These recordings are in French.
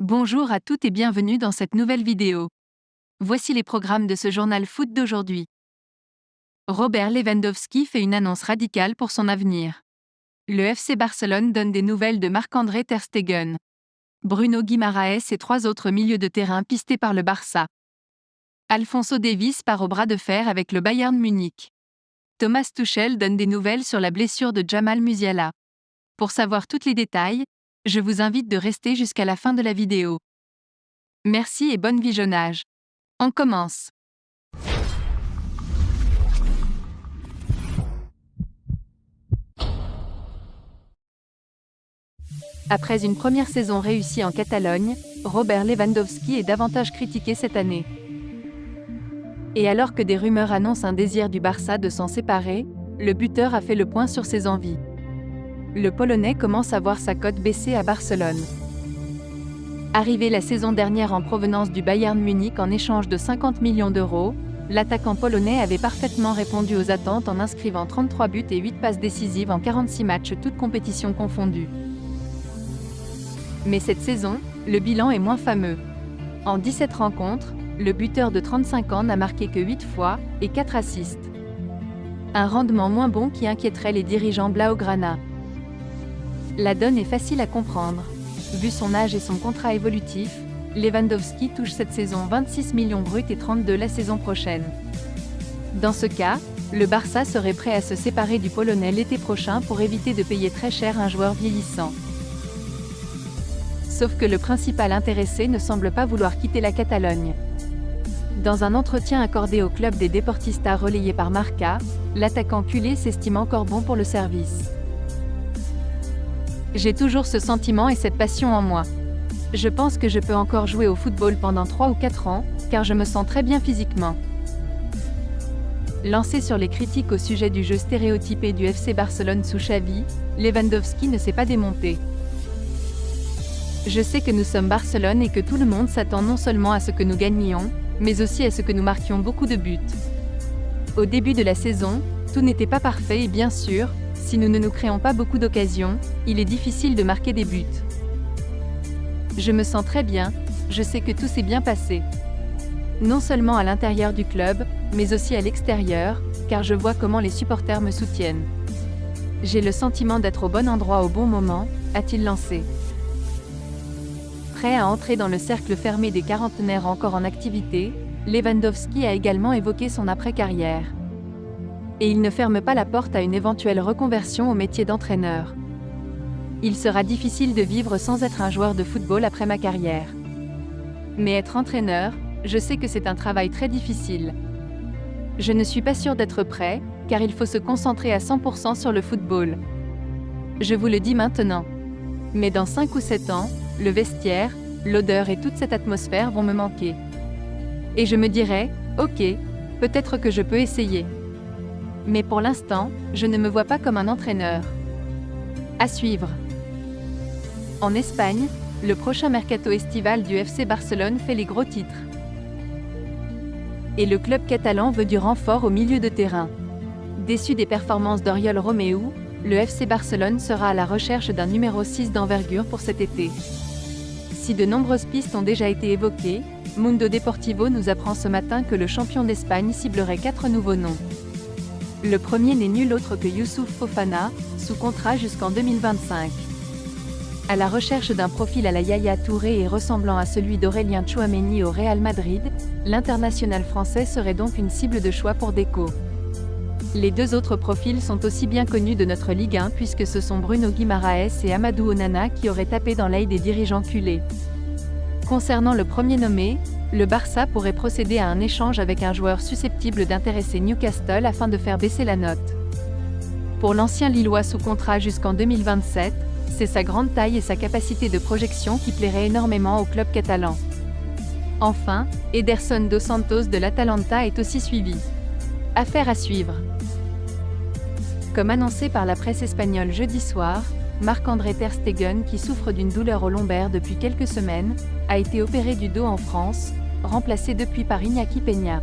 Bonjour à toutes et bienvenue dans cette nouvelle vidéo. Voici les programmes de ce journal foot d'aujourd'hui. Robert Lewandowski fait une annonce radicale pour son avenir. Le FC Barcelone donne des nouvelles de Marc-André ter Stegen. Bruno Guimaraes et 3 autres milieux de terrain pistés par le Barça. Alphonso Davies part au bras de fer avec le Bayern Munich. Thomas Tuchel donne des nouvelles sur la blessure de Jamal Musiala. Pour savoir tous les détails, je vous invite de rester jusqu'à la fin de la vidéo. Merci et bon visionnage. On commence. Après une première saison réussie en Catalogne, Robert Lewandowski est davantage critiqué cette année. Et alors que des rumeurs annoncent un désir du Barça de s'en séparer, le buteur a fait le point sur ses envies. Le Polonais commence à voir sa cote baisser à Barcelone. Arrivé la saison dernière en provenance du Bayern Munich en échange de 50 millions d'euros, l'attaquant polonais avait parfaitement répondu aux attentes en inscrivant 33 buts et 8 passes décisives en 46 matchs toutes compétitions confondues. Mais cette saison, le bilan est moins fameux. En 17 rencontres, le buteur de 35 ans n'a marqué que 8 fois et 4 assists. Un rendement moins bon qui inquiéterait les dirigeants blaugrana. La donne est facile à comprendre. Vu son âge et son contrat évolutif, Lewandowski touche cette saison 26 millions bruts et 32 la saison prochaine. Dans ce cas, le Barça serait prêt à se séparer du Polonais l'été prochain pour éviter de payer très cher un joueur vieillissant. Sauf que le principal intéressé ne semble pas vouloir quitter la Catalogne. Dans un entretien accordé au club des Deportistas relayé par Marca, l'attaquant culé s'estime encore bon pour le service. J'ai toujours ce sentiment et cette passion en moi. Je pense que je peux encore jouer au football pendant 3 ou 4 ans, car je me sens très bien physiquement. Lancé sur les critiques au sujet du jeu stéréotypé du FC Barcelone sous Xavi, Lewandowski ne s'est pas démonté. Je sais que nous sommes Barcelone et que tout le monde s'attend non seulement à ce que nous gagnions, mais aussi à ce que nous marquions beaucoup de buts. Au début de la saison, tout n'était pas parfait et bien sûr, si nous ne nous créons pas beaucoup d'occasions, il est difficile de marquer des buts. Je me sens très bien, je sais que tout s'est bien passé. Non seulement à l'intérieur du club, mais aussi à l'extérieur, car je vois comment les supporters me soutiennent. J'ai le sentiment d'être au bon endroit au bon moment, a-t-il lancé. Prêt à entrer dans le cercle fermé des quarantenaires encore en activité, Lewandowski a également évoqué son après-carrière. Et il ne ferme pas la porte à une éventuelle reconversion au métier d'entraîneur. Il sera difficile de vivre sans être un joueur de football après ma carrière. Mais être entraîneur, je sais que c'est un travail très difficile. Je ne suis pas sûr d'être prêt, car il faut se concentrer à 100% sur le football. Je vous le dis maintenant. Mais dans 5 ou 7 ans, le vestiaire, l'odeur et toute cette atmosphère vont me manquer. Et je me dirai, ok, peut-être que je peux essayer. Mais pour l'instant, je ne me vois pas comme un entraîneur. À suivre. En Espagne, le prochain mercato estival du FC Barcelone fait les gros titres. Et le club catalan veut du renfort au milieu de terrain. Déçu des performances d'Oriol Romeu, le FC Barcelone sera à la recherche d'un numéro 6 d'envergure pour cet été. Si de nombreuses pistes ont déjà été évoquées, Mundo Deportivo nous apprend ce matin que le champion d'Espagne ciblerait 4 nouveaux noms. Le premier n'est nul autre que Youssouf Fofana, sous contrat jusqu'en 2025. À la recherche d'un profil à la Yaya Touré et ressemblant à celui d'Aurélien Tchouaméni au Real Madrid, l'international français serait donc une cible de choix pour Deco. Les 2 autres profils sont aussi bien connus de notre Ligue 1 puisque ce sont Bruno Guimaraes et Amadou Onana qui auraient tapé dans l'œil des dirigeants culés. Concernant le premier nommé, le Barça pourrait procéder à un échange avec un joueur susceptible d'intéresser Newcastle afin de faire baisser la note. Pour l'ancien Lillois sous contrat jusqu'en 2027, c'est sa grande taille et sa capacité de projection qui plairaient énormément au club catalan. Enfin, Ederson dos Santos de l'Atalanta est aussi suivi. Affaire à suivre. Comme annoncé par la presse espagnole jeudi soir, Marc-André ter Stegen, qui souffre d'une douleur au lombaire depuis quelques semaines, a été opéré du dos en France, remplacé depuis par Iñaki Peña.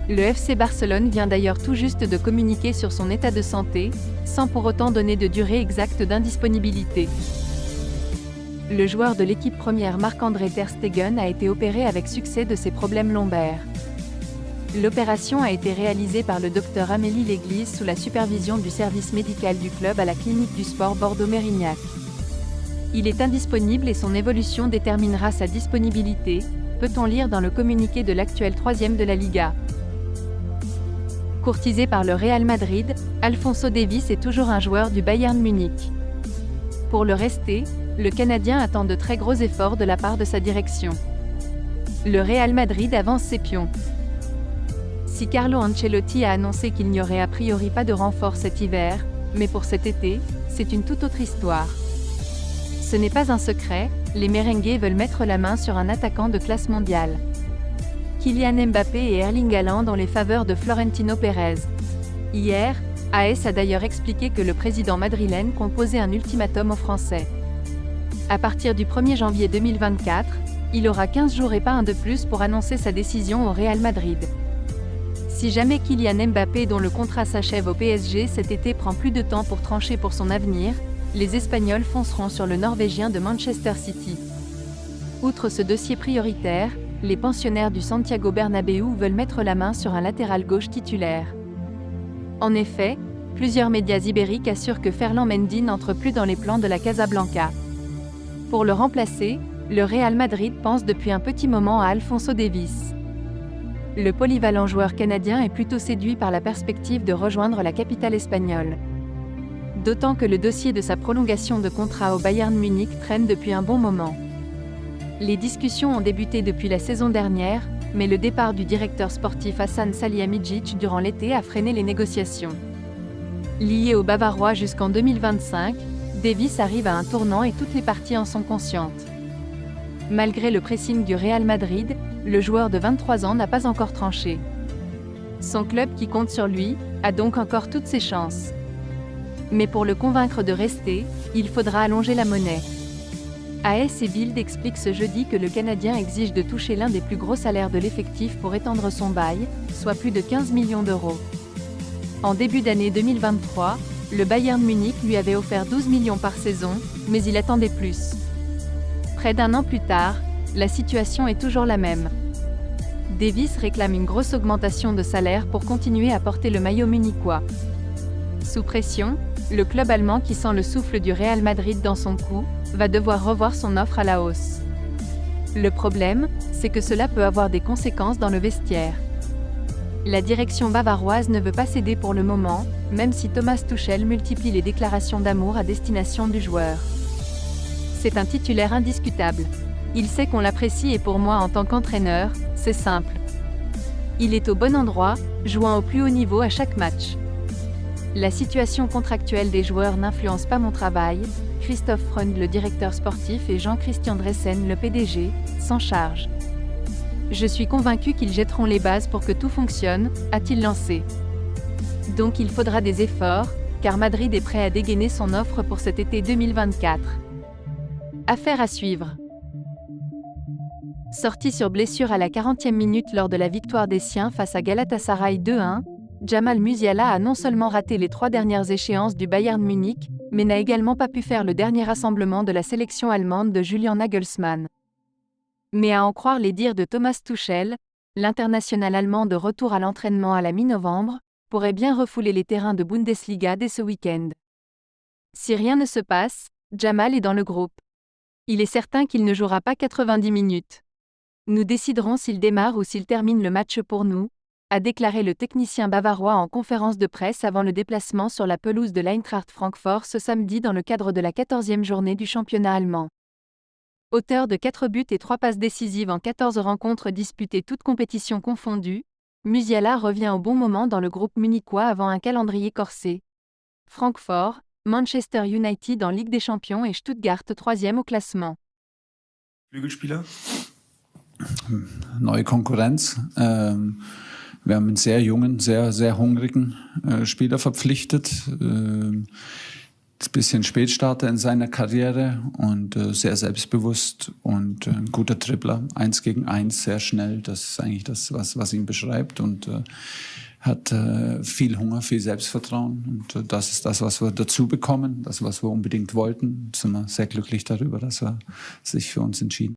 Le FC Barcelone vient d'ailleurs tout juste de communiquer sur son état de santé, sans pour autant donner de durée exacte d'indisponibilité. le joueur de l'équipe première Marc-André ter Stegen a été opéré avec succès de ses problèmes lombaires. L'opération a été réalisée par le docteur Amélie Léglise sous la supervision du service médical du club à la clinique du sport Bordeaux-Mérignac. Il est indisponible et son évolution déterminera sa disponibilité, peut-on lire dans le communiqué de l'actuel 3e de la Liga. Courtisé par le Real Madrid, Alphonso Davies est toujours un joueur du Bayern Munich. Pour le rester, le Canadien attend de très gros efforts de la part de sa direction. Le Real Madrid avance ses pions. Si Carlo Ancelotti a annoncé qu'il n'y aurait a priori pas de renfort cet hiver, mais pour cet été, c'est une toute autre histoire. Ce n'est pas un secret, les merengues veulent mettre la main sur un attaquant de classe mondiale. Kylian Mbappé et Erling Haaland ont les faveurs de Florentino Pérez. Hier, AS a d'ailleurs expliqué que le président madrilène composait un ultimatum aux Français. À partir du 1er janvier 2024, il aura 15 jours et pas un de plus pour annoncer sa décision au Real Madrid. Si jamais Kylian Mbappé, dont le contrat s'achève au PSG cet été, prend plus de temps pour trancher pour son avenir, les Espagnols fonceront sur le Norvégien de Manchester City. Outre ce dossier prioritaire, les pensionnaires du Santiago Bernabéu veulent mettre la main sur un latéral gauche titulaire. En effet, plusieurs médias ibériques assurent que Ferland Mendy n'entre plus dans les plans de la Casablanca. Pour le remplacer, le Real Madrid pense depuis un petit moment à Alphonso Davies. Le polyvalent joueur canadien est plutôt séduit par la perspective de rejoindre la capitale espagnole. D'autant que le dossier de sa prolongation de contrat au Bayern Munich traîne depuis un bon moment. Les discussions ont débuté depuis la saison dernière, mais le départ du directeur sportif Hassan Salihamidzic durant l'été a freiné les négociations. Lié au Bavarois jusqu'en 2025, Davies arrive à un tournant et toutes les parties en sont conscientes. Malgré le pressing du Real Madrid, le joueur de 23 ans n'a pas encore tranché. Son club, qui compte sur lui, a donc encore toutes ses chances. Mais pour le convaincre de rester, il faudra allonger la monnaie. AS et Bild explique ce jeudi que le Canadien exige de toucher l'un des plus gros salaires de l'effectif pour étendre son bail, soit plus de 15 millions d'euros. En début d'année 2023, le Bayern Munich lui avait offert 12 millions par saison, mais il attendait plus. Près d'un an plus tard, la situation est toujours la même. Davies réclame une grosse augmentation de salaire pour continuer à porter le maillot munichois. Sous pression, le club allemand, qui sent le souffle du Real Madrid dans son cou, va devoir revoir son offre à la hausse. Le problème, c'est que cela peut avoir des conséquences dans le vestiaire. La direction bavaroise ne veut pas céder pour le moment, même si Thomas Tuchel multiplie les déclarations d'amour à destination du joueur. C'est un titulaire indiscutable. Il sait qu'on l'apprécie et pour moi en tant qu'entraîneur, c'est simple. Il est au bon endroit, jouant au plus haut niveau à chaque match. La situation contractuelle des joueurs n'influence pas mon travail, Christophe Freund, le directeur sportif, et Jean-Christian Dressen, le PDG, s'en chargent. Je suis convaincu qu'ils jetteront les bases pour que tout fonctionne, a-t-il lancé. Donc il faudra des efforts, car Madrid est prêt à dégainer son offre pour cet été 2024. Affaire à suivre. Sorti sur blessure à la 40e minute lors de la victoire des siens face à Galatasaray 2-1, Jamal Musiala a non seulement raté les 3 dernières échéances du Bayern Munich, mais n'a également pas pu faire le dernier rassemblement de la sélection allemande de Julian Nagelsmann. Mais à en croire les dires de Thomas Tuchel, l'international allemand de retour à l'entraînement à la mi-novembre, pourrait bien refouler les terrains de Bundesliga dès ce week-end. Si rien ne se passe, Jamal est dans le groupe. Il est certain qu'il ne jouera pas 90 minutes. Nous déciderons s'il démarre ou s'il termine le match pour nous, a déclaré le technicien bavarois en conférence de presse avant le déplacement sur la pelouse de l'Eintracht Francfort ce samedi dans le cadre de la 14e journée du championnat allemand. Auteur de 4 buts et 3 passes décisives en 14 rencontres disputées toutes compétitions confondues, Musiala revient au bon moment dans le groupe munichois avant un calendrier corsé. Francfort, Manchester United en Ligue des Champions et Stuttgart 3e au classement. Flügelspieler. Neue Konkurrenz. Wir haben einen sehr jungen, sehr hungrigen Spieler verpflichtet. Ein bisschen Spätstarter in seiner Karriere und sehr selbstbewusst und ein guter Dribbler. 1 gegen 1, sehr schnell. Das ist eigentlich das, was ihn beschreibt. Und hat viel Hunger, viel Selbstvertrauen. Und das ist das, was wir dazu bekommen, das, was wir unbedingt wollten. Sind wir sehr glücklich darüber, dass er sich für uns entschieden hat.